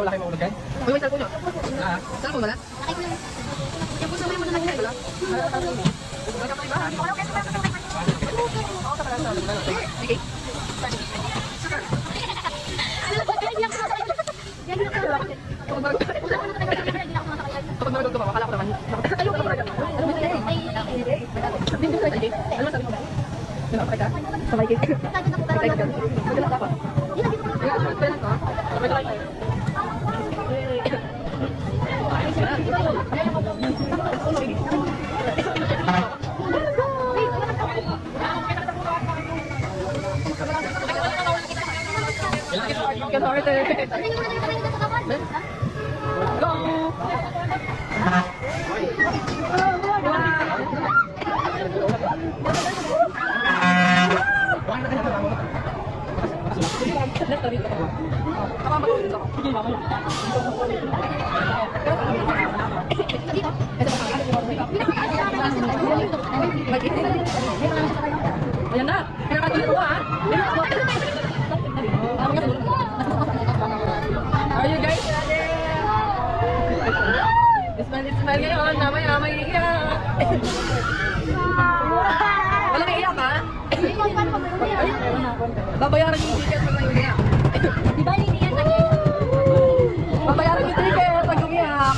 wala kayong mahulog yan? Uy, may cellphone nyo. Cellphone wala? Yung puso mo yung muna lang wala. Okay. Kapag marunong tumawa, akala ko naman. Ano sabi ko ba? Sabay ka? Sabay ka? Sabay ka? Magkala ka? Sabay ka? Ayan na, pinakatuloy ko ha. Are you guys ready? Smile ngayon, namaya may iiyak. Walang iiyak ha? Babayaran yung ticket pag may iiyak. Di ba hindi yan lagi? Babayaran yung ticket pag umiyak.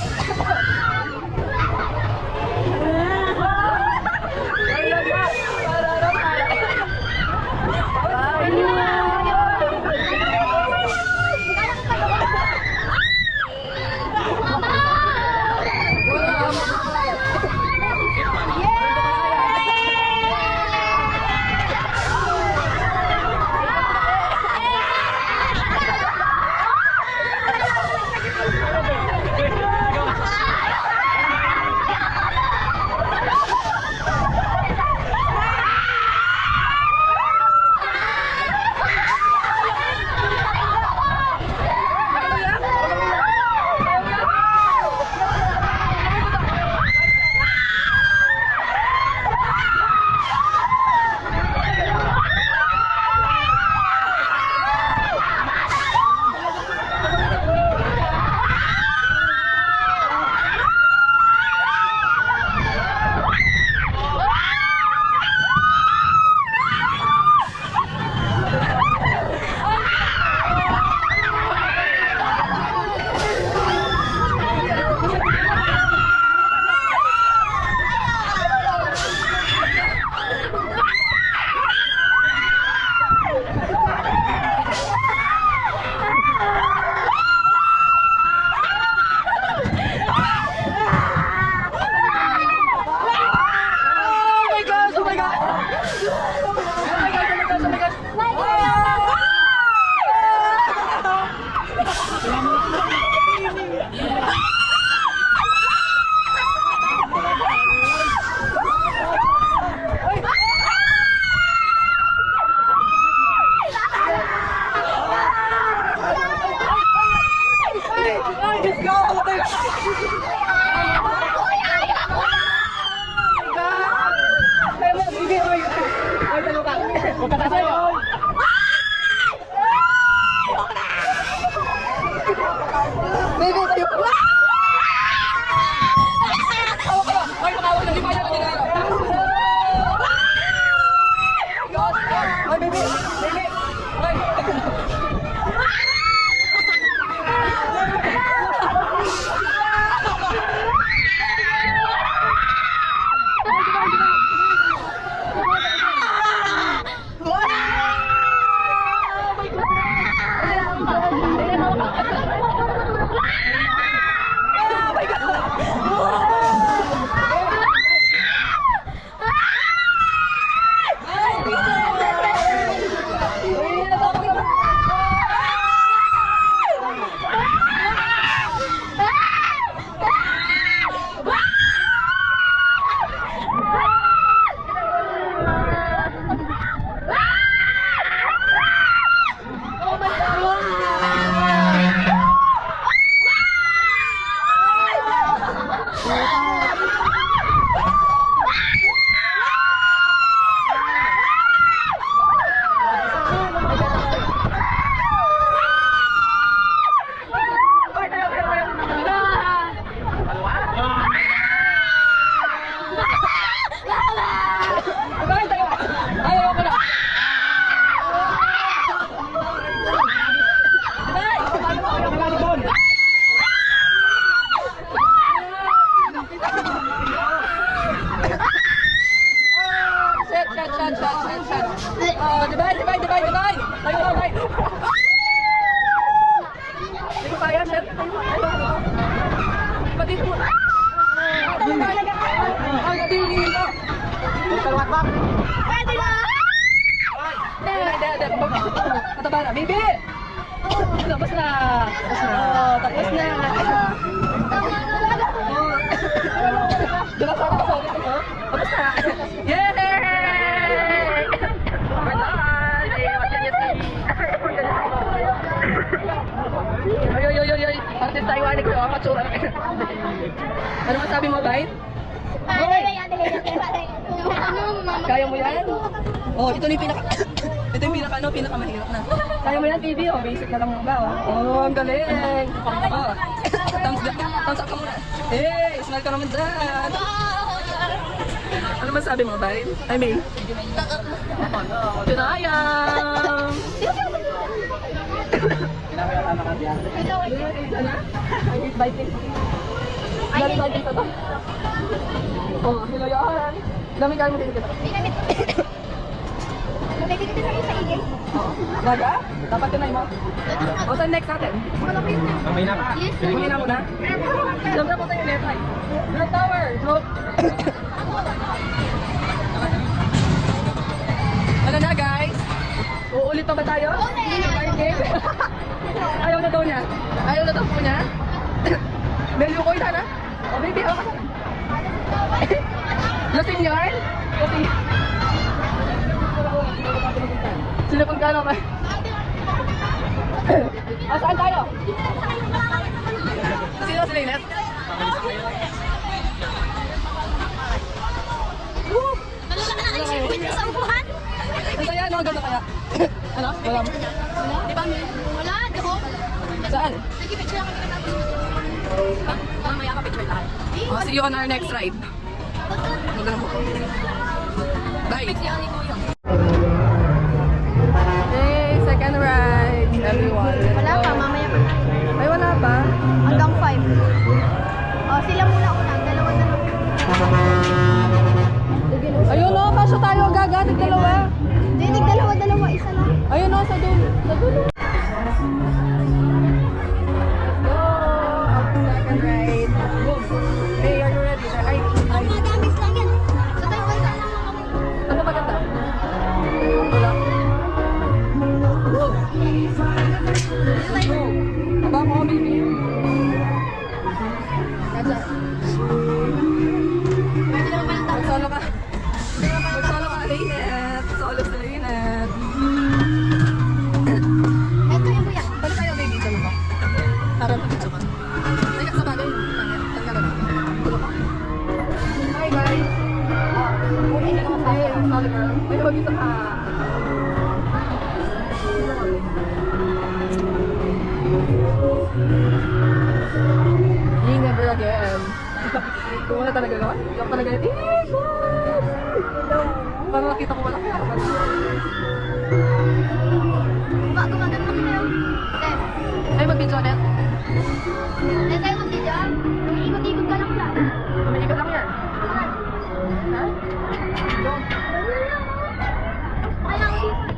What? Tayo na, tayo. Hindi ko kaya, sir. Pati ito mo. Ang tingin ko. Kalawat ba? Pwede na! Mataba na. Baby! Tapos na. Tapos na. Diba parang ako? Tapos na. Yay! We're done! Ay. Artist Taiwanig ko. Matsura. Ano masabi mo, Bay? Kaya mo yan? Oh, ito na yung ito yung pinakamahirap na. Kaya mo yan, baby. Oh, basic na lang ba? Oh, ang galing. Oh, thumbs up ka muna. Hey, smile ka naman dyan. Ano masabi mo, Bay? I mean, tinayang. Biting sa to. Oh, hilayan. Dami kayo mo dito kita. Daga? Dapat yun na mo. O, saan next natin? Mamay na. Mamay na muna. Siyempre po tayo net. Net tower. Ano na, guys? Uulit pa ba tayo? Ayaw na daw niya. Ayaw na daw po niya. Belyo ko yun, na. O, baby, ako ka na. Lasing yarn? Lasing. Sino pang gano'n ka? O, saan tayo? Sino sila Inet? Malula ka na kayo sa upuhan? Ang saya, ano? Gano'n kaya? Ano? Wala mo? Di ba? Wala, di ko. Saan? Nag-picture lang kami natin. Mamaya ka picture lahat. O, see you on our next ride. Magandang po. Bye! Hey, second ride, everyone. Wala pa, mamaya pa. Ay, wala pa. Hanggang 5. O, sila muna una. Dalawa. Ayun o, kasya tayo gaga, tig-dalawa. Hindi, dalawa. Isa lang. Ayun o, sa dulo. Sa dulo. Let's go! Second ride. Go. Hey, are you ready? Ay. Madamis lang yan. Sa tayo, bansa lang kami. Ano maganda? Wala. Go. Go. Aba ko, baby. Kasya. Pwede naman pala tayo. Magsolo ka. Magsolo ka, Lynette. Solo sa Lynette. Ito yung kuya. Balik tayo, baby. Dalo ka. Para mag-video ka. Ay, sa bagay. Tanggalan ka. Dalo ka. Hi, guys. Hey, sorry, girl. May mag-isa ka. Never again. Kung wala talaga gawa, yung talaga yun. Parang nakita ko wala kaya. Gumaganda kami na yun. Ay, mag-video ulit. Hindi tayo mag-video. Ikot-ikot ka lang lang. Tumiikot lang yan. Ha? Kailangan dito.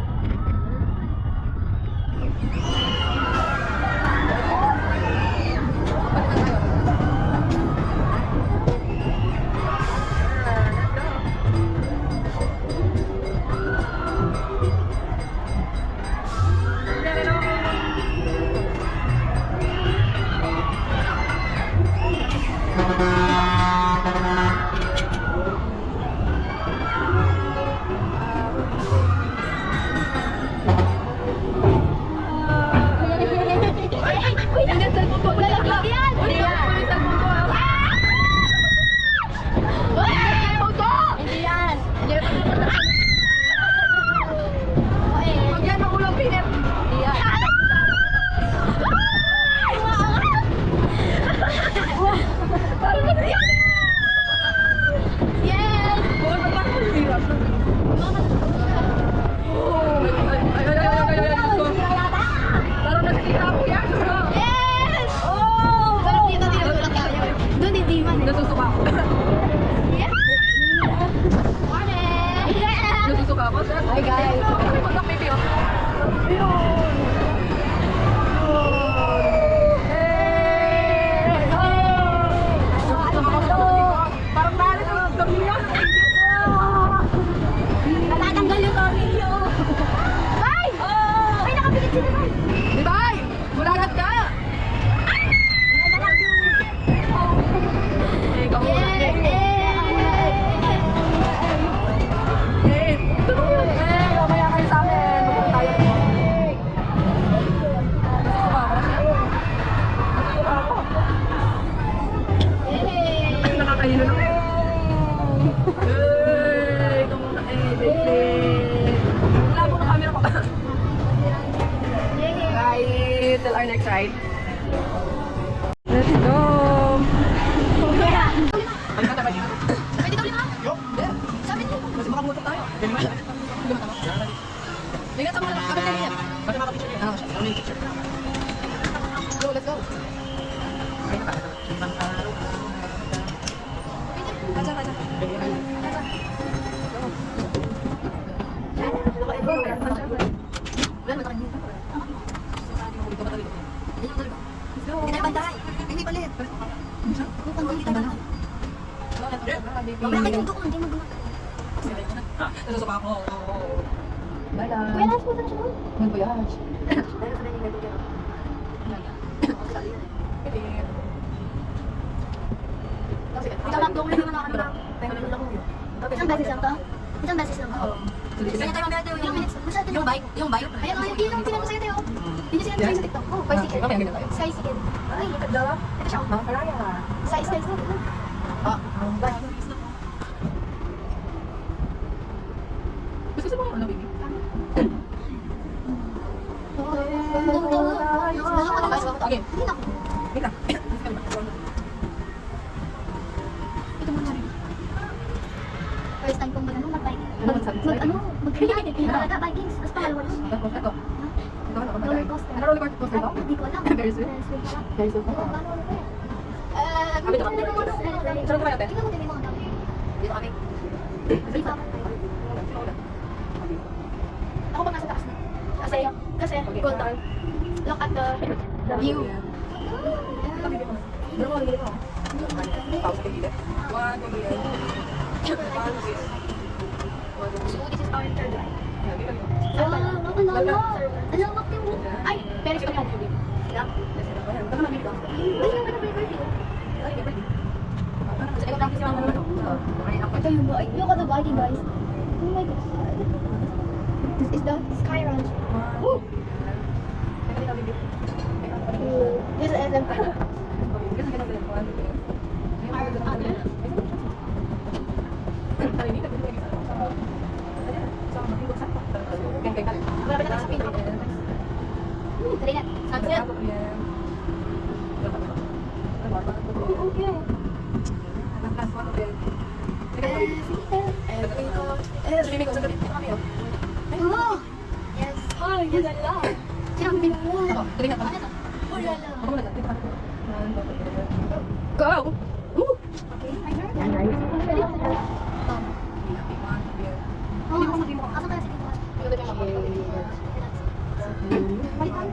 Di ba? Mulalat ka! Eh, ikaw muna. Eh, tulong yun. Eh, mamaya kayo sa amin. Magpunta tayo. Ay, nakakaino lang. Eh, ikaw muna. Wala po na camera pa. Bye. Till our next ride. Let's go. Ano ka ba dito? Pwede daw lima? Hindi. Sabi niyo. Kasi makamutok tayo. Hindi naman. Hindi naman tama. Ligat mo na. Kapit na ligat. Pati makapicture niya. Ano siya? Ano yung picture? Go, let's go. Ay, Kaca, kaca. Hindi tayo bantay. Hindi palit. Mukhang hindi tayo bantay. Wala kayong doon. Hindi mo gumagano. Nasusupa ako. Bye-bye. Kuya, nasa po na siya doon. Good voyage. Ikaw lang doon. Hindi naman ako lang. Isang beses lang to? Isang beses lang to? Kaya tayo mamaya tayo. Ilang minutes? Masyado yung bike? Yung bike? Ayun nga, yun ang pinag-usaya tayo. Yun yung sinabi sa TikTok. Oh, Sky Ticket. Mamaya ganyan tayo. Sky Ticket. Ay, ito siya. Sky Ticket. Gusto mo ano, baby? Okay. Hindi na. Wait lang. Ito muna rin. First time kong mag-biking. Ano man sabi? Mag-Vikings. Tapos pangalawa na. Ito. Roller coaster. Ano roller coaster ba? Hindi ko alam. Very sweet. Very sweet. Oo, paano ulit kaya? Kami ito. Saan ka ba natin? Tingnan mo din yung mga dami. Dito kami. Dito ako. Ako pa nasa taas na. Kasi, gold star. Look at the view. Pero mo, dito. Pause ka dito. One, two, three. One, two, So, this is our third ride. three. Ano? Alam mo, ay, very special. Ito yung bike. Look at the biking, guys. Oh my god. This is the Sky Ranch. Woo! This is SM. Malapit na tayo sa pin. Dali na. Sunset. Oh! Yes. Oh, yun na lang. Sino ang pin? Ano to? Oh, lala. Go! Woo! Okay, my turn. Pwede ako sa Oh, asa kaya si Tito? Balik tayo.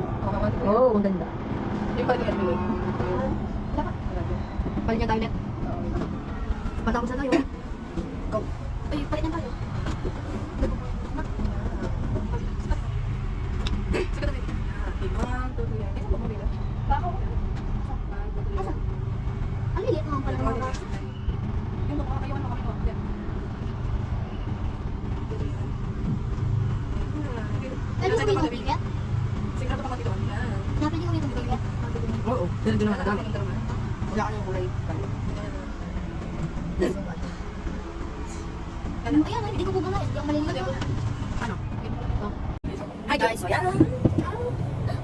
Oo, ang ganda. Yung pala niya tuloy. Dapat. Pala niya tayo net. Patapos na tayo. Go. Ay, palit na tayo. Sige na, baby. One, two, three. Ito ba mo, baby? Bako. Asa? Ang lilit naman pala mga bako. Yung mukha, ayawan mo kami ko. Yan. Pwede ko yung ticket? Sige na pa dito. Yan. Napili ko yung ticket? Oo, dito din naman nadami. Wala ka yung kulay. Ayan, hindi ko bubunga. Hindi ako maliliit. Ano? Hi guys, so yan.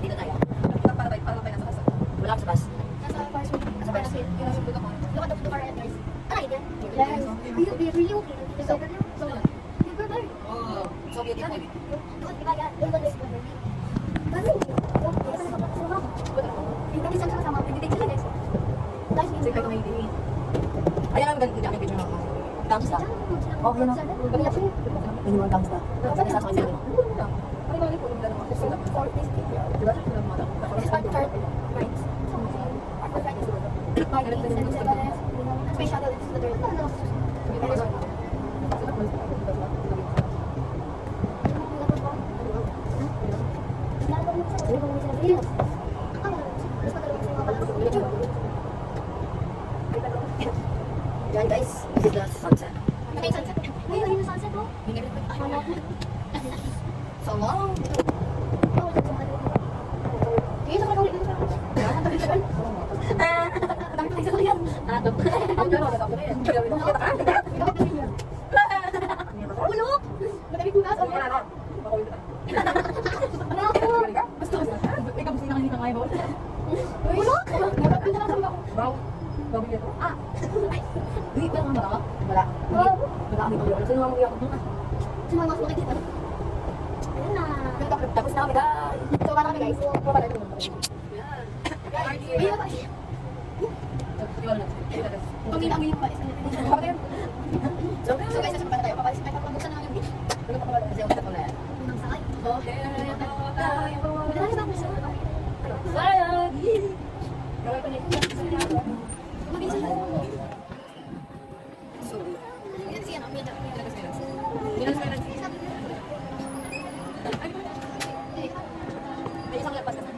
Dito tayo. Para tayo nasa bus. Wala ka sa bus. Nasa first week. Nasa first week. Yung nasa buka ko. Look at the car and guys. I like it. Yes. Really okay. So good. So good. Super good. Oh, so beautiful. Good. Diba yan? Look at this weather. Kasi, hindi isang sama. Hindi sila guys. Guys, Say hi to my baby. Ayan ang ganda yung picture mo. Gangsta. Oh, yun o. Yun yung gangsta. Sabi sa akin. Ano ba yung pulong dalawa? This is our third ride. Our first ride is space shuttle. This is the third. Yan guys, this is the sunset. Okay, sunset. Ay, ayun yung sunset oh. So long. Dito ka ulit dito. Dami pa sa yan. Ulok. Madami ko gas. Basta. Ikaw gusto nang hindi ka kaya mo. Ulok. Pinta lang sa ako. Bago dito. Ah. Hindi pa naman ba? Wala. Wala kami dito. Sino ang mga doon? Sino ang mas makikita? Ayun na. Tapos na kami guys. So, para kami guys. Pabala ito. Ayun ba? Kung hindi namin yung palis. So guys, nasa tayo. Papalis tayo. Buksan na kami yung beach. Ano pa pala? Kasi ako na yan. Unang sakay. Okay. Madali ba? Sayang. Gawin pa nito. Mabilis na. So, yan siya. Ang medyo. May isang lapas kasi.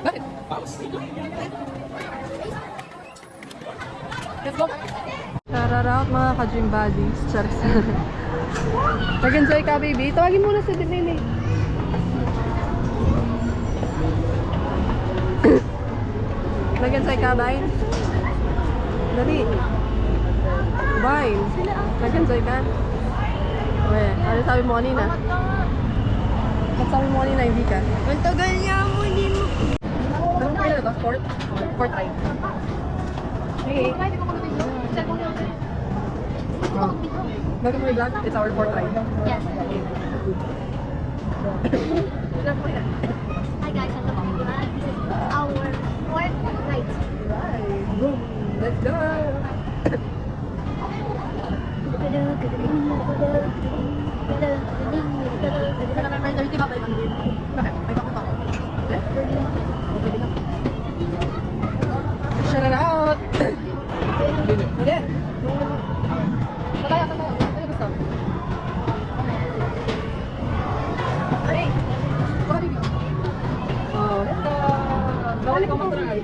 Bakit? Let's go! Shout mga ka-gym buddies. Charis. Nag-enjoy ka, baby. Tawagin muna si Dinili. Nag-enjoy ka, Bain? Dali. Bain. Nag-enjoy ka? Uwe, ano sabi mo kanina? Ba't sabi mo kanina hindi ka? Ang tagal niya mo, hindi mo. Anong kaya na ba? Fourth try. Okay. Bago mo i-vlog, it's our fourth try. Yes. Hi guys, welcome to my vlog. This is our fourth night. Let's go! Bakit? May papunta ko. Shout it out! Hindi. Tataya. Ano gusto? Hey! Baka bigyan. Oh, let's go! Bawal ko mag-try.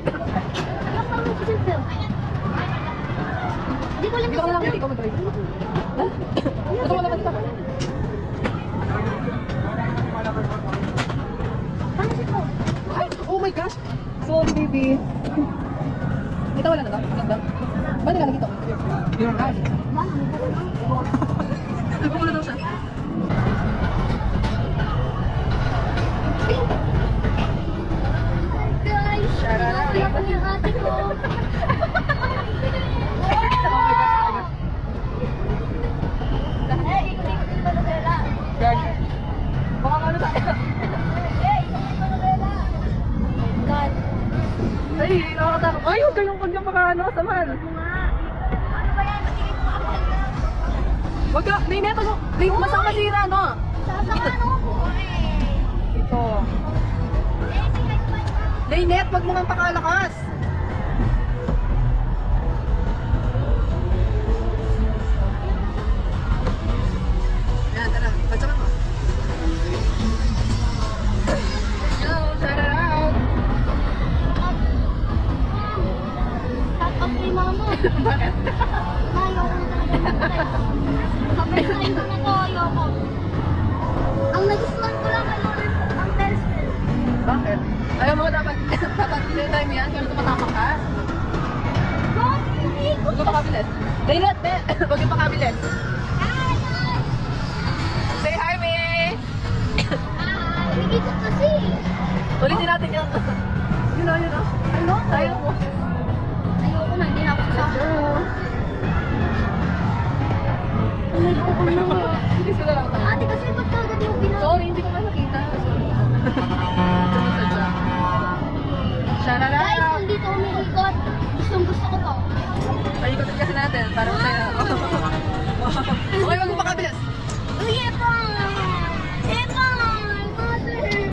Hindi ko lang Hindi ko lang hindi ko mag-try. Ito wala pa dito. Paano siya? Ay! Oh my gosh! Sorry, baby. Ito wala na ba? Ba't nila nagito? Your eyes. Nagpo na daw siya. Guys, nakakaya ko yung ate ko. Eh, ikot-ikot yung Manubela. Gag. Baka ano tayo? Eh, ikot yung Manubela. God. Ay, nakakatakot. Ay, huwag kayong makaano, saman. Ano ba yan? Matigil mo ako. Wag ka, Naineta mo. Masama sira, no? Sasama no? Ito. Nainet, wag mo nang pakalakas. Yan, tara. Pagsaman mo. Yo, shout it out. Shout out kay mama. Bakit? Ayaw ko na talaga. Kapag ko na to, ayaw ko. Ang nagustuhan ko lang ang pencil. Bakit? Ayaw mo dapat time yan kung tumatapak ka. Huwag ka pakabilis. Nainet, huwag ka pakabilis. Say hi, May! Nagigit kasi. Ulitin natin yun. Yun o. Ano? Tayo mo. Ayoko na, hindi na ako sasama. Hindi sila lang. Ate, kasi ba't kagad yung pinag... Sorry, hindi ko nga nakita. Shout out! Guys, kung dito umiikot, gustong-gusto ko to. Paikutin kasi natin para masaya. Okay, wag mo makabilis. Uy, Epang! Epang! Mother!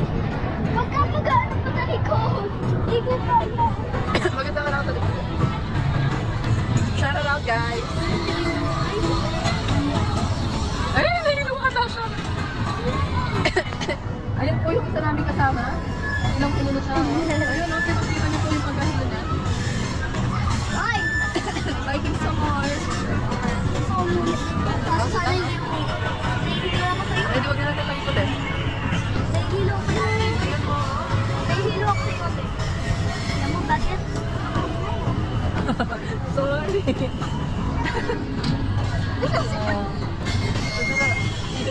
Huwag ka mag-ano pa sa likod. Hindi ko kaya. Ikot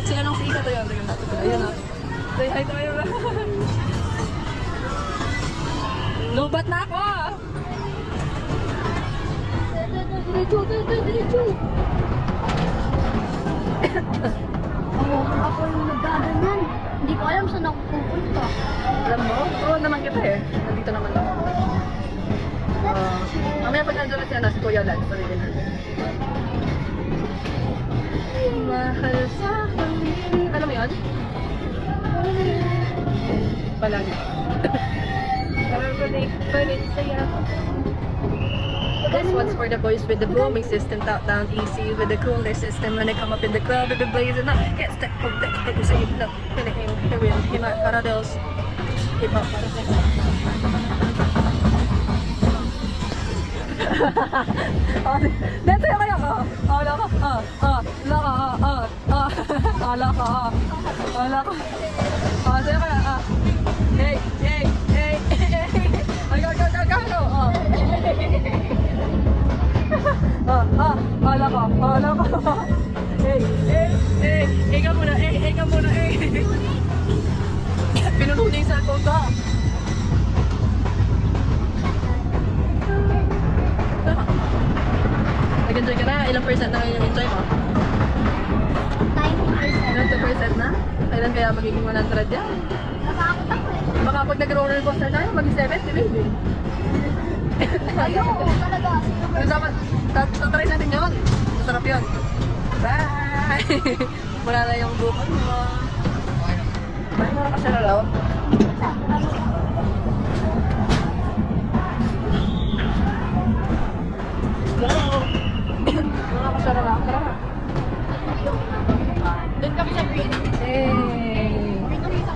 sila ng sikat. Ayun, ayun na. Say hi to kayo. Lubat na ako! Ako yung naggaganyan. Hindi ko alam saan ako pupunta. Alam mo? Oo naman kita eh. Nandito naman ako. Mamaya pag nandiyan na siya, nasa Kuya Lad. Palitin natin. Mahal sa akin. Alam mo yun? Palagi. Palit saya. This one's for the boys with the booming system, top down easy with the cooler system. When they come up in the club, they've been blazing up. Can't step from that, take a save, look, him at Parados. Hip hop Parados. Dito yung kaya ka. Ala ka. Ala ka. Sa'yo kaya. Hey. Go. Ala ka. Hey. Ikaw muna. Pinuno niya yung cellphone ka. Nag-enjoy ka na? Ilang percent na yung enjoy mo? 90%. Ilang 2% na? Kailan kaya magiging 100 yan? Nakakot ako eh. Baka pag nag-roller coaster tayo, maging 70 maybe. Ayoko talaga. Pero dapat, tatry natin yun. Masarap yun. Bye! Wala na yung bukod mo. Bye, mara ka siya nalaw. Mara ka siya nalaw. Tara na. Doon kami sa green. Hey! Green kami sa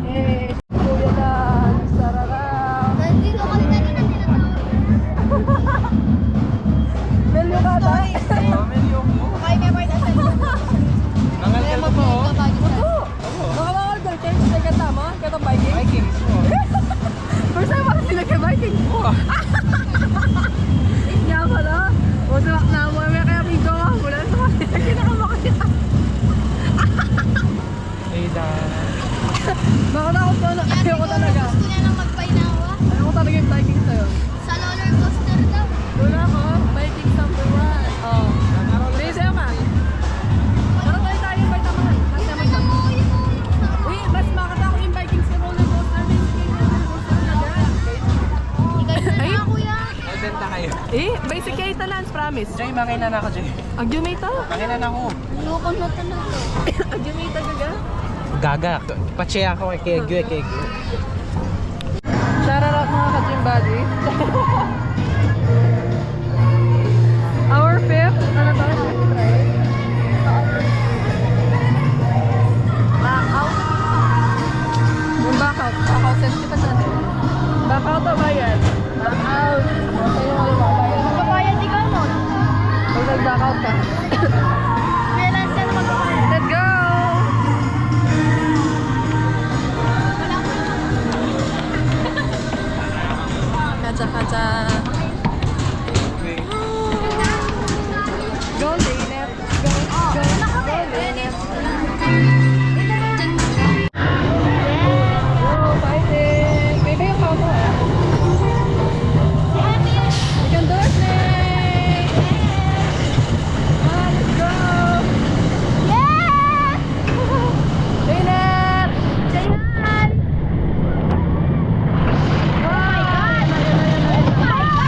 Hey! Kuya na! Sararaw! Nandito kami kanina tinatawag. Melyo ka ba? Kaya may part sa Nangal ka pa oh. Oo! Makakawal ka, change na ka tama? Katong biking? Vikings mo. First time ako sila kay biking. Nga pala. O sa na mo, may kaya video ka. Wala sa kanila. Kinakamakaya. Ada. Nakatakot ko na. Ayoko talaga. Gusto niya nang magpainawa. Ayoko talaga yung biking sa'yo. Sa roller coaster daw. Wala ko. Biking number 1. Oh. May sa'yo ka. Parang tayo yung bike naman. Last time Tingnan mo yung Uy, mas makatakot yung biking sa roller coaster. Basically, roller coaster na dyan. Ikay na na kuya. Magbenta kayo. Basic kayo talents, promise. Jay, makina na ako, Jay. Agyumita. Makina na ako. Ayoko na talaga. Agyumita gaga. Gaga. Pache ako kay Kegyo. Shoutout mga ka-gym buddy. Our fifth, ano to? Backout. Yung backout. Backout 70%. Backout o bayad? Backout. Sa'yo nga yung bayad. Magpapayad ikaw nun. Pag nag-backout ka. Kailan siya na magpapayad? Let's go! Kaca-kaca. Go, Zeynep. Go, go. Zeynep. Go, fighting. Baby, yung pao mo ah. You can do it, Nate. Let's go. Zeynep. Oh my God!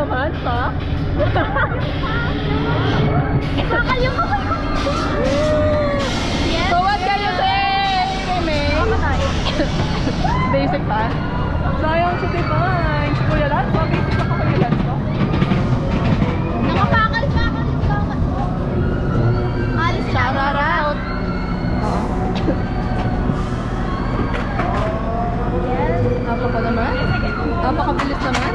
naman, ha? Bakal yung kamay ko. Yes. So what can you say, Meme? Basic pa? Sayang si Divine. Si Kuya Lance, basic pa ka Kuya Lance ko. Nakapakal-pakal yung kamay ko. Alis na. Shout out. Yes. Napaka naman. Napakabilis naman.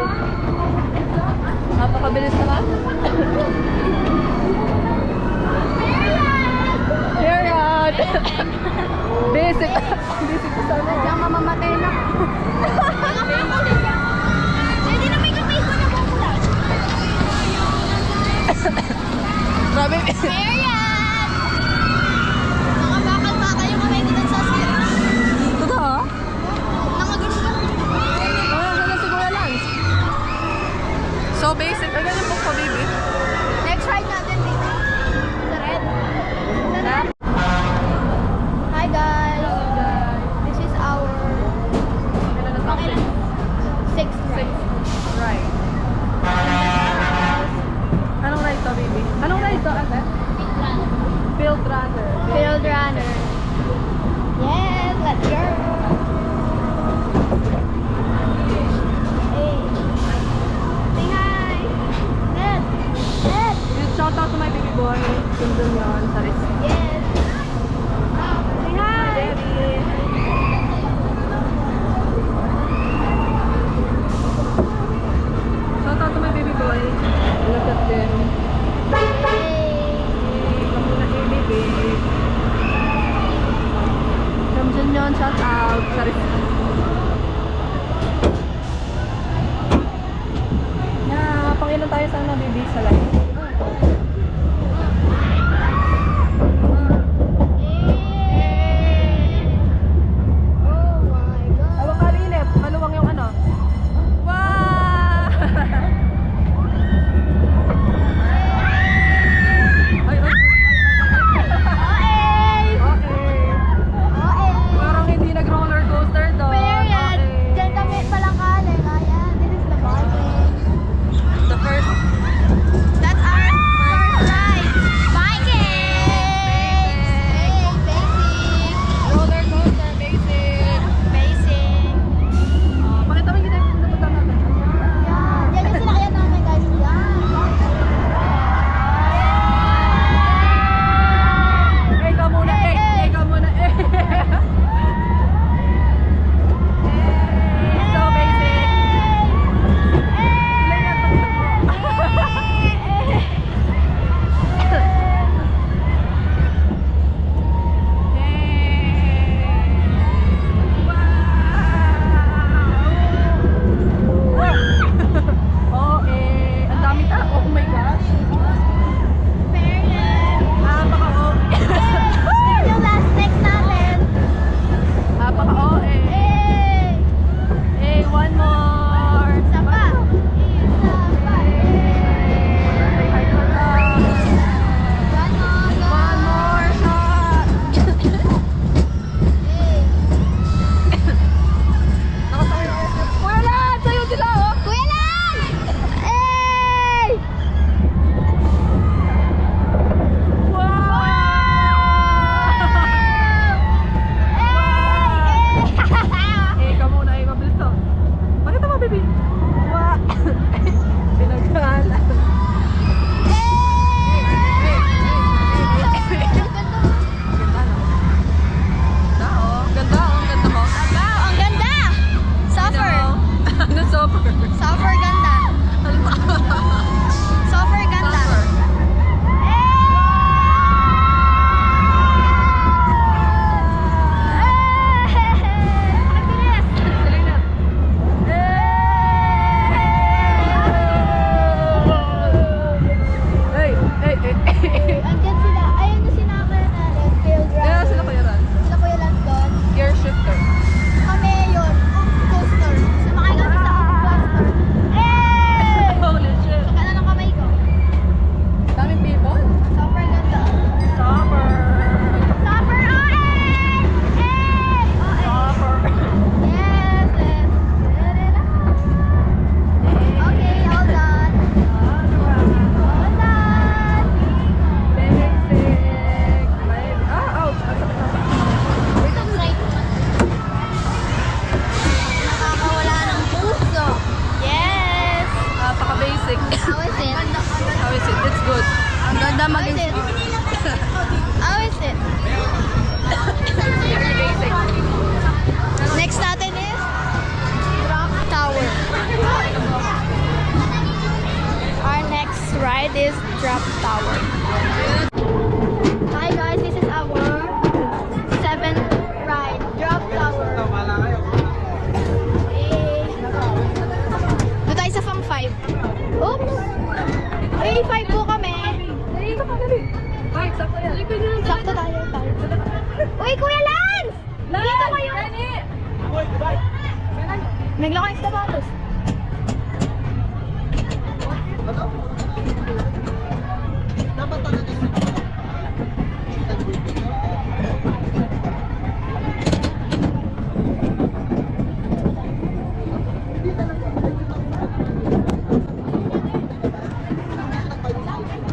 Napakabilis naman. Period. Basic. Basic ko sana. Diyan mamamatay na. Hindi na may kamay ko na bumula. Grabe. Period! Nakabakal-bakal yung kamay ko dun sa skin. Totoo? Nakagano ka. Ano si Kuya Lance? So basic. Ay, ganun po ko, baby. Next ride natin dito. Sa red. Ha? Hi guys! This is our Kailan na tayo? sixth ride. Right. Anong ride to, baby? Anong ride to, ate? Field runner. Field runner. Yes, let's go! Hey. Say hi! Ned! Ned! Shout out to my baby boy. Sundon yun. Sorry. Yes! Say hi! Baby. Shout out to my baby boy. Look at them. Hey! Kamu na baby. Ramjan yun. Shout out. Sorry. Yeah, pangilan tayo sana baby sa live. Oh my God! Awang kalinip, maluwang yung ano. Wow! How is it? How is it? Next natin is Rock Tower. Our next ride is Drop Tower. Hi guys, this is our 7th ride, Drop Tower. Doon tayo sa Fang 5. Oops! May 5 po kami. Dali ka pa, dali. Ay, sakto yan. Sakto tayo. Uy, Kuya Lance! Dito kayo! Naglako yung sapatos.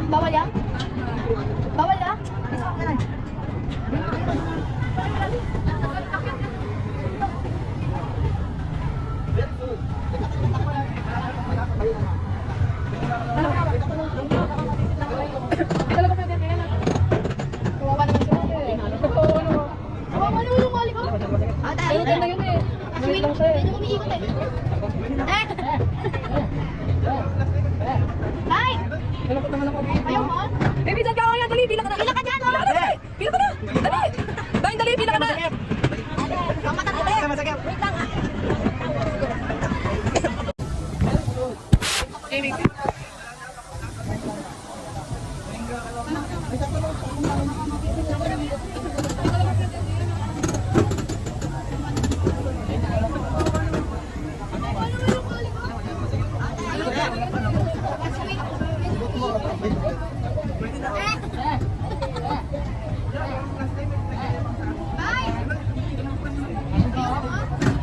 Bawal yan? Bawal yan? Kawawa naman siya. Kawawa naman yung mali ko. Pero ganda yun eh. Wait lang siya eh. Hindi umiikot eh. Ay! Malapot naman ako. Ayaw mo? Baby, dyan ka ako yan. Dali, pila ka na. Pila ka dyan, oh! Dali, pila ka na. Dali. Dali, dali, pila ka na. Ang matatali. Wait lang. Baby.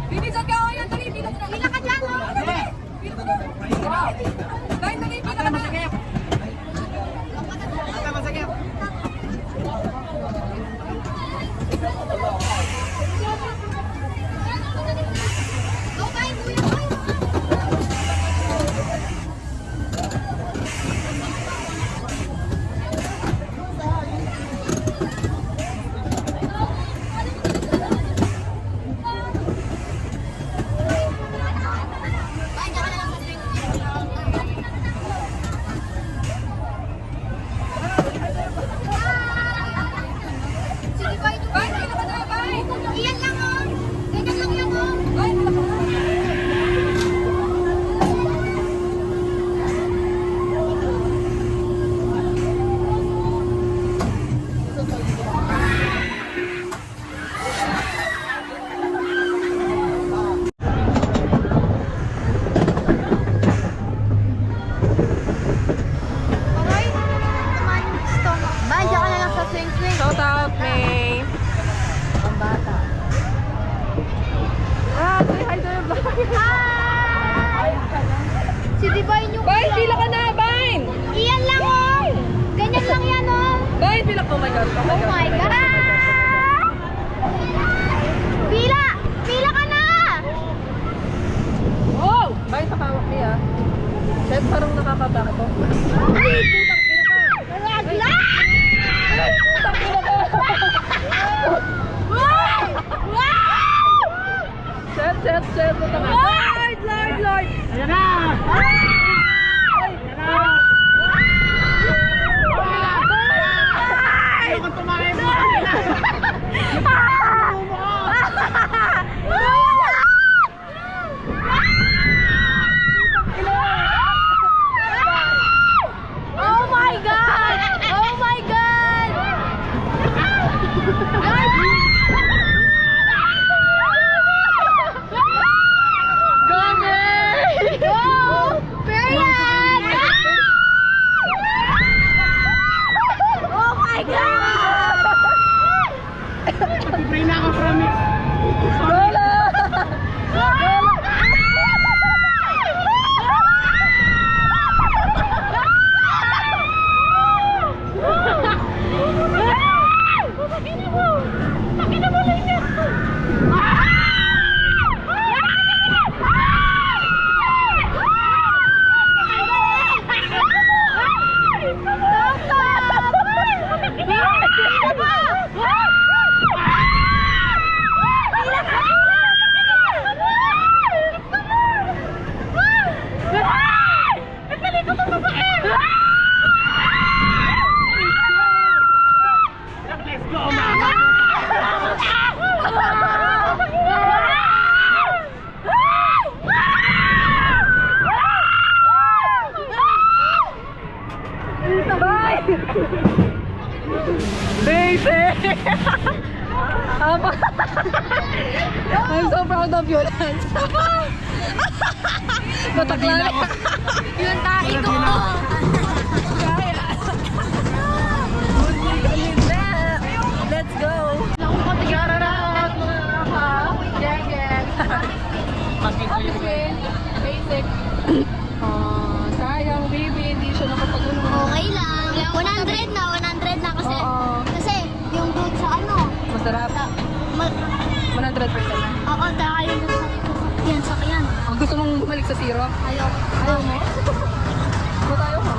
Baby, dyan ka ako yan. Dali, pila ka na. Pila ka dyan, oh! Dali, pila ka na. Dali, dali, pila ka na. Go, bye, kuya, bye. Bye, diyan ka na lang sa drink. Sige, bye, Bye, pila ka na. Bye. Iyan lang, oh! Ganyan lang yan, oh! Bye, pila ka na. Aray, naman yung stomach. Bye, diyan ka na lang sa swing-swing. Shout out, May. Ang bata. Ah, say hi to your vlog. Hi! Si Divine yung Bye, pila ka na. Bye. Iyan lang, oh! Ganyan lang yan, oh! Bye, pila. Oh my God. Oh my God! Pila! Pila ka na! Oh! Bye sa kawak niya. Shed, parang nakakaba ko. Ay, putang ina ka. Nalagla! Putang ina ka. Shed, putang ina. Lord. Ayan na! Oh my God! Oh my God! Go! Period! Oh my God! Stop! Basic! I'm so proud of you, Lance. Matakla. Yung tae ko. Let's go! Shoutout mga ka! Gang! Basic. Sayang, baby. Hindi siya nakapag-uno. Okay lang. 100 na kasi. Oo. Kasi yung doon sa ano. Masarap. Ma- 100% na. Oo, taka yung doon sa sakyan. Ang gusto mong bumalik sa zero? Ayaw. Ayaw mo? Ba tayo mo?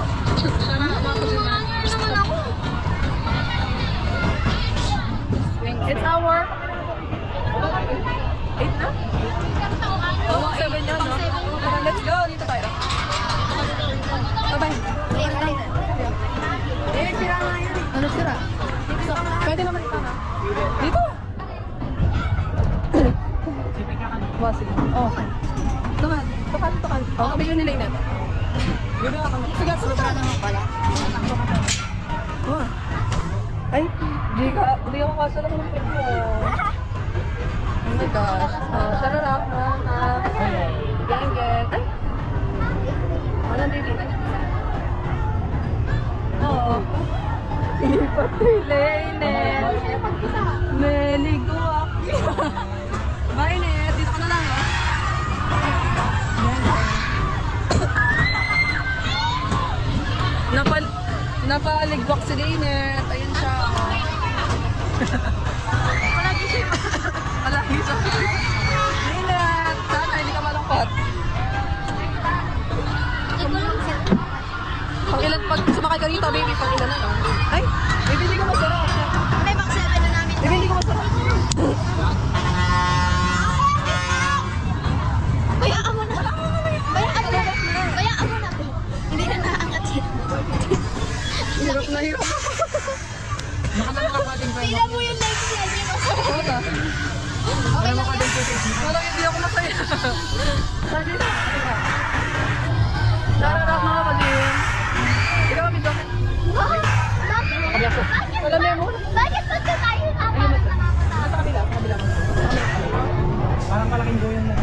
Naman ako. It's our 8 na? Oo, 7 yun, no? Let's go! Dito tayo. Bye-bye. Sira nga yun. Ano sira? Pwede naman ito na. Dito! Sige. Oh. Tukan. Oh, kami yun nila yun. Sige, sobra naman pala. Oh. Ay, di ako kasal ako ng pwede. Oh my gosh. Sararap. Gang. Ay! Walang baby. Oo. Ilipat nila Neligo ako. Bye, Net. Dito ka na lang, ha? Napaligwak si Net. Ayun siya. Palagi siya. Net, sana hindi ka malungkot. Pag sumakay ka rito, baby, pag ilan na lang. Ay, baby, hindi ka masarap. May bang 7 na namin. Baby, hindi ka masarap. Bayaan mo na. Hindi na naangat siya. Hirap na hirap. Tingnan mo yung legs niya. Hindi mo siya. Wala. Okay lang yan. Wala, hindi ako masaya. Sabi na. Sararap mga pag-iwin. Ikaw kami doon. Wala mo mo. Bakit ba tayo Nasa kabila. Parang malaking goyon na.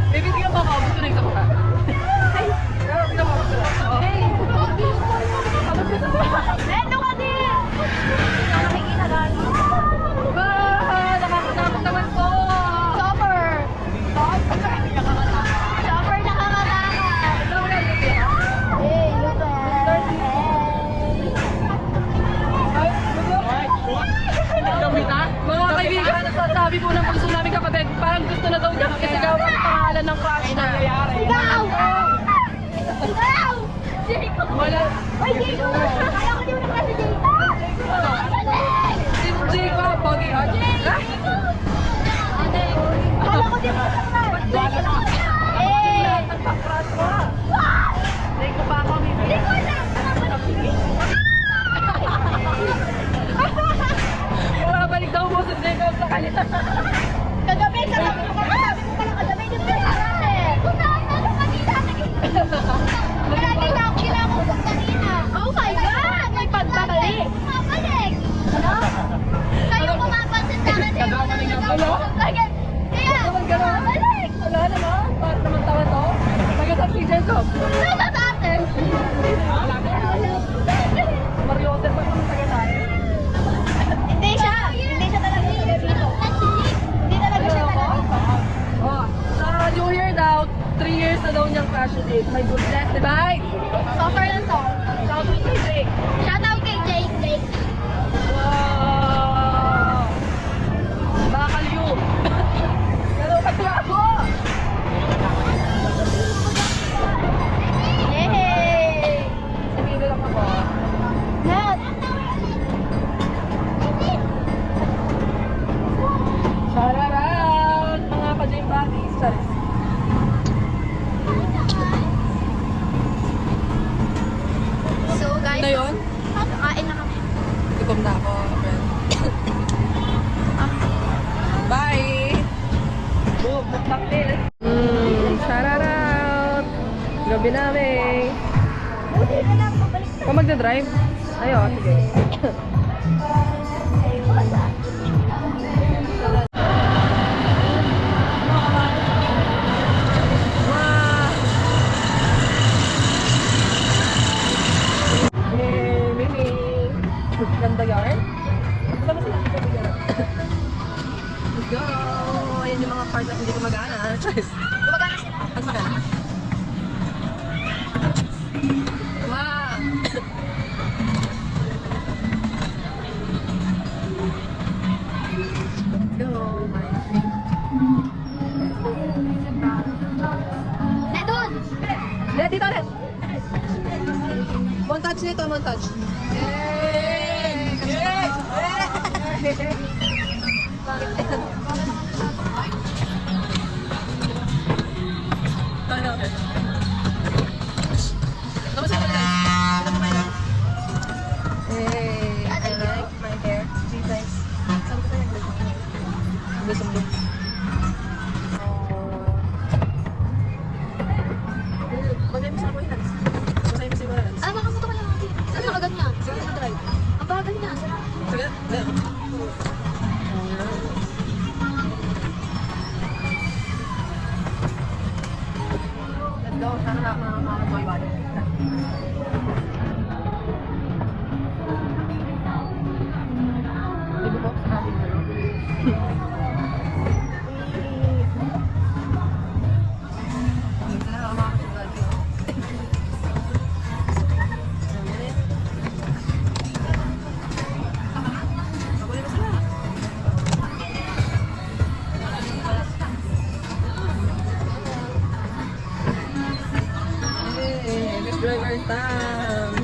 Baby, hindi ka makakabot na isa ko ka. Ay, hindi ka makakabot. Hey! Ito ka din! Nakikita lang. Nakakatakot naman po! Chopper! Chopper nakakatakot! Hey, look Mga kaibigan, nasasabi po ng puso namin kapatid, parang gusto na daw niya isigaw ang pangalan ng crush na. Sigaw! Sigaw! Jacob! Wala. Ay, Jacob! Kaya ko di mo naman si Jacob! Si Jacob, pogi ha? Kala ko di mo naman! Eh! Nagpa-crush mo ha? Jacob pa ako, baby. Hindi ko alam! Bumabalik daw mo si Jacob sa kanila. Kagabi mo pala kagabi di ba natin? Kung saan ano kanina kaya nila ako sa kanina. Oh my God! May pagbabalik! Pumabalik! Ano? Kayo pumapansin sa akin Kagawa ka ng gulo? Kaya pumabalik! Wala naman. Para naman tawa to. Nagasap si Jacob. Nasa sa atin! Mariote pa yung taga-tayo. Hindi siya! Hindi siya talaga dito. Hindi talaga siya talaga dito. Oh, sa New Year daw, 3 years na daw niyang crush date. My goodness, di ba? So far lang to. Shout out kay Jake. Shout out kay Jake. Wow! Bakal you. Hello, katwa ako. Yay! Sabihin lang ako. Net! Shoutout, mga ka-Jim Buddies. Sorry. So guys, Na yun? kakain na kami. Gutom na ako. Bye! Boom, mukbang baby namin. Kung magdadrive? Ayo, sige. Hey, Mimi. Ganda yarn. Ganda mo sila. Let's go! Ayan yung mga part na hindi gumagana. Choice. Gumagana sila. Ang magana. Wow! Let's go! Na doon! Let dito ulit! Montage nito, montage. Yay! Yay! Ano? Kamusta ka guys? Hey, I like my hair. Three times. Saan ko tayo nag-hair? Gusto mo. Bagay mo sa ako yan. Masaya mo sa iba yan. Ah, makamuto ko lang. Saan nakaganyan? Saan na-drive? Ang bagal niya. Sige, dahil. Let's go. Sana na mga boy-boy. Libo po sa ating Minsan na mga kasunod. Magulit na sila. Hey, let's drive our time.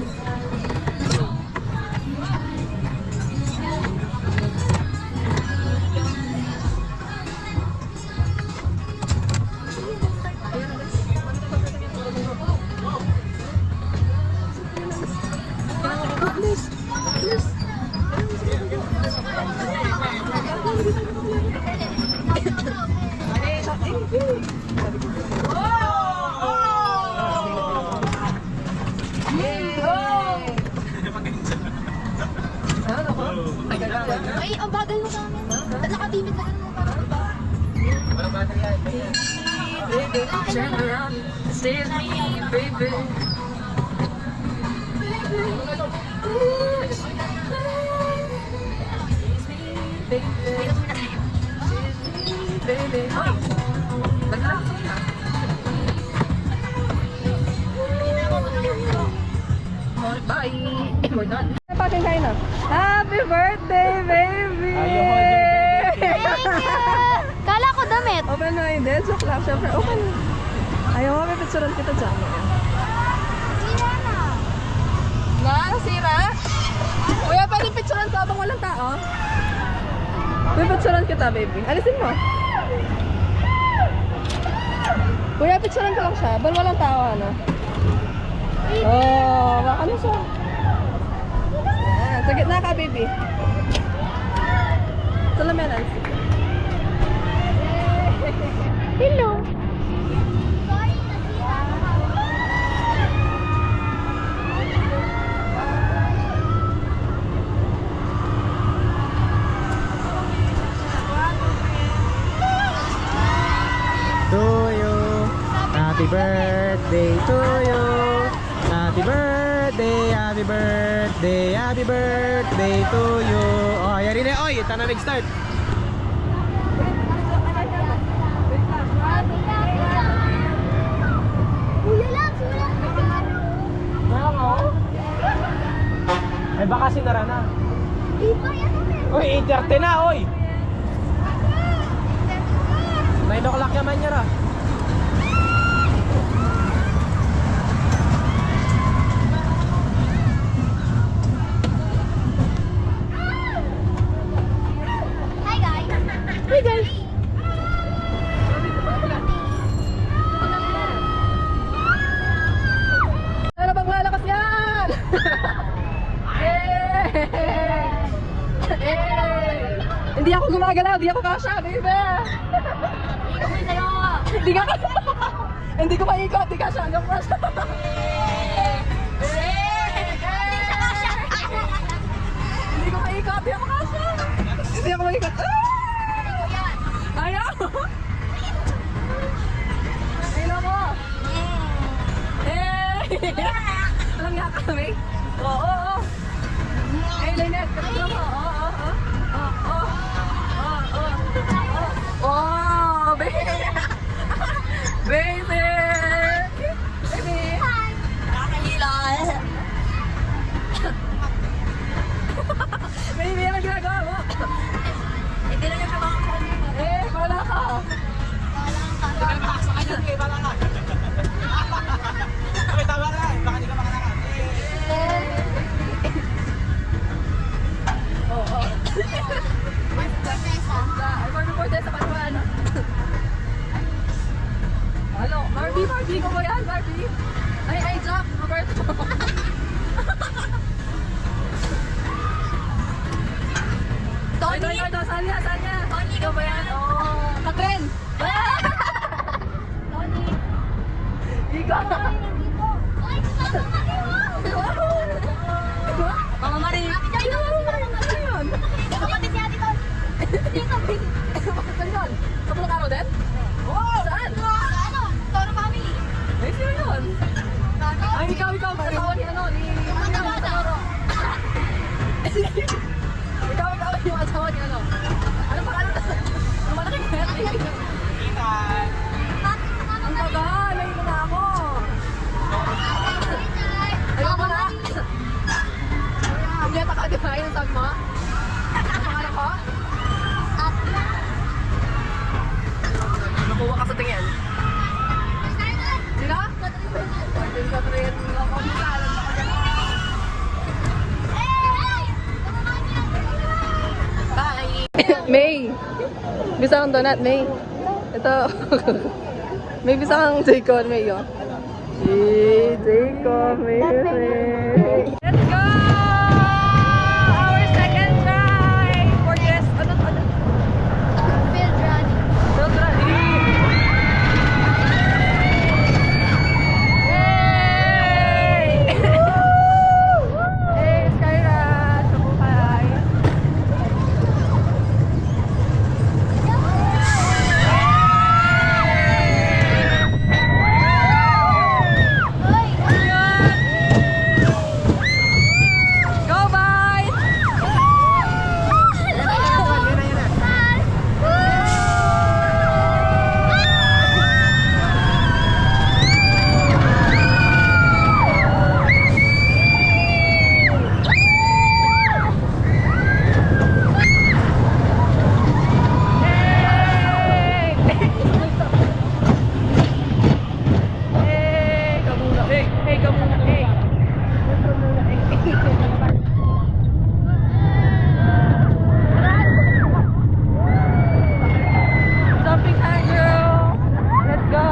Ay, ang bagal mo sa amin. Nakatibit na ganun. Baby, turn around, save me, baby. Baby, bye. We're done. Pating kain na. Happy birthday, baby! Kala ko damit. Open na hindi. Joke lang. Siyempre, open. Ayaw mo, may picturean kita dyan. Sira na. Nasira? Kuya, pwede picturean ka habang walang tao? May picturean kita, baby. Alisin mo. Kuya, picturean ka lang siya. Habang walang tao, ano? Oh, baka na siya. Yan. Sa gitna ka, baby. Sa lamenan. Hello. To you. Happy birthday to you. Happy birthday, happy birthday, happy birthday to you. Oh, yari na. Oy, ito na nag-start. Kuya lang, sila. Ay, baka sinara na. Iba yan namin. Uy, 8:30 na, oy. 9 o'clock naman niya ra. Hi guys. Hey, guys. Ano bang lalakas yan? Yay! Yay! Hindi ako gumagalaw, hindi ako kasha, baby! Hindi sa'yo. Hindi ka Hindi ko maikot, di ka siya hanggang crush. Hindi ko maikot, di ako kasya. Hindi ako maikot. Ayaw! Ayaw mo! Alam niya kami? Oo. Ay, Lynette, katulong mo. Oh, baby! Baby! Baby! Nakakahilal! Baby, ano ginagawa mo? Hindi na niya ka makakasin. Wala ka! Hello, Barbie ko ba yan, Barbie? Ay, Jack, Roberto. Tony! Sanya. Tony ka ba yan? Oh, Katrin! Tony! Ikaw! Mama Marie! Kapatid si Ate Ton. Saan yun? Sa Pulacaro din? Saan? Ano? Toro family. Eh, sino yun? Ay, ikaw, kasawa ni ano, ni... Toro. Ikaw, yung asawa ni ano. Ano pa, ano? Ang malaki na yan, baby. Ang tagal, nahilo na ako. Ayoko na. Julieta ka, di ba? Ayun ang sabi mo? Ang pangalan ko? Nakuha ka sa tingin. Sino? Catherine. Bye! May! Bisa kang donut, May. Ito. May bisa kang Jaycon, May, oh. Jaycon, May. Let's go! Our second try for this. Ano? Field running. Field running. Yay! Hey, Skyrush! Mabuhay! Go, bye! Jumping high, girl. Let's go.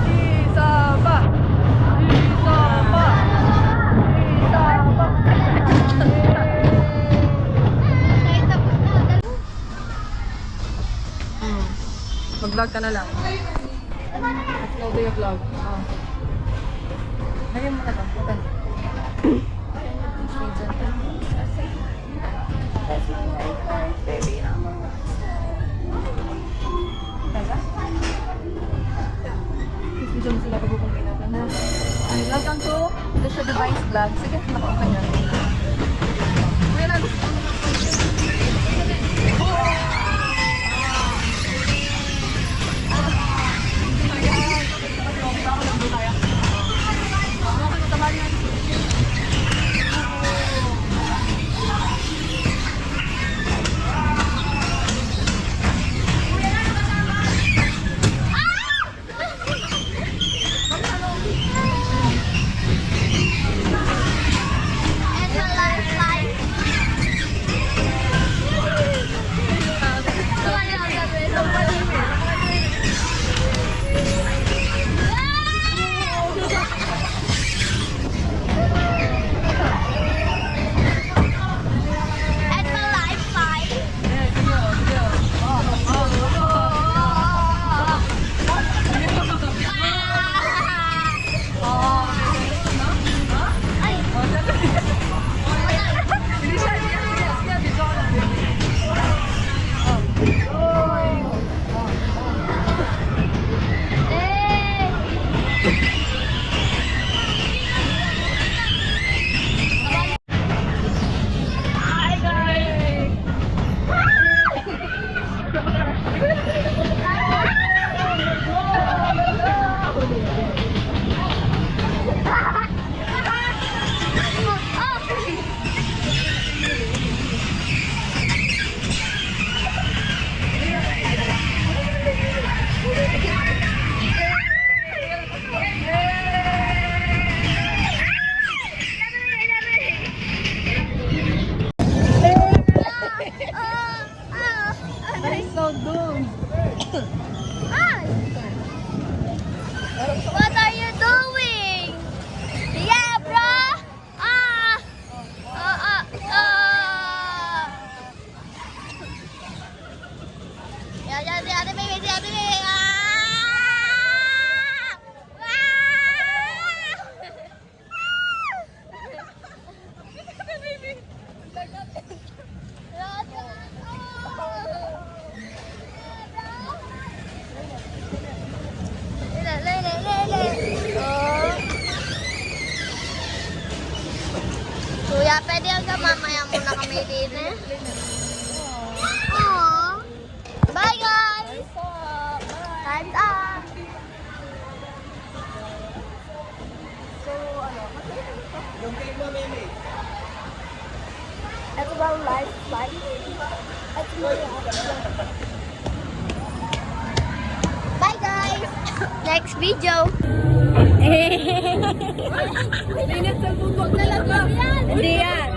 Isaba. Mag-vlog ka na lang. Upload yung vlog. Oh. Lagyan mo ka to. Open. Baby. Video mo sila pag-upong natin na. Welcome to the Show Device Vlog. Sige, naka-open yan. Kuya lang. pwede hanggang mamaya muna kami din eh. Aww. Bye guys! Time's up! So, ano? Yung cake mo, Mimi. Ito ba ang live? Ito ba Bye guys! Next video! Hindi yan!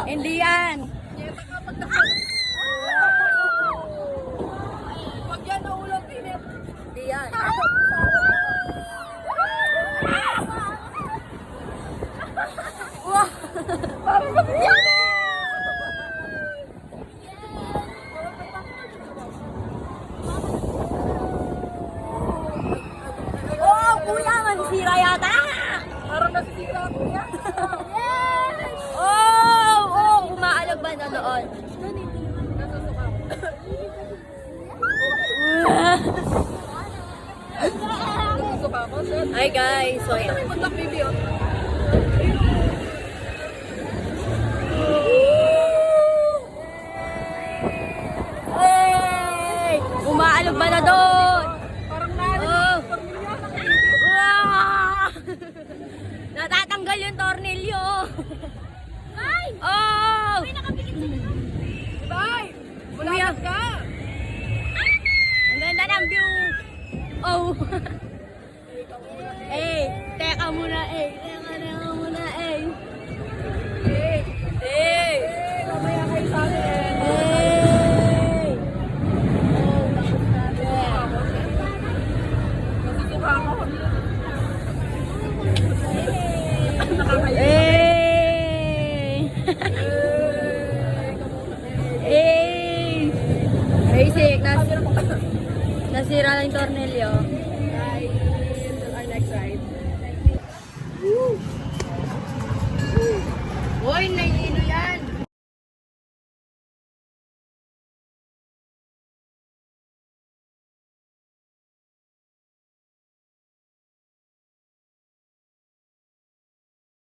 Hindi yan! Pag yan na ulo, pinit. Hindi yan! Parang mag-yan! Oh, kuya! Mansira yata! Parang nasisira ako yan. Oh! Umaalog ba na doon? Gusto pa ako, sir. Hi guys! So, Ito may puntak, baby, oh. Hey! Umaalog ba na doon? Parang narinig. Oh! Pamilya na Wow! Natatanggal yung tornilyo! Ay! Oh! Bye! Kuya! Ka! Ang ganda ng view! Oh! Eh! Teka muna eh! Teka muna eh! Eh, Eh! mamaya kayo sa akin. Eh! Nasusuka ako. Eh! Eh! Basic! Nasira lang yung tornilyo. Bye. Till our next ride. Uy,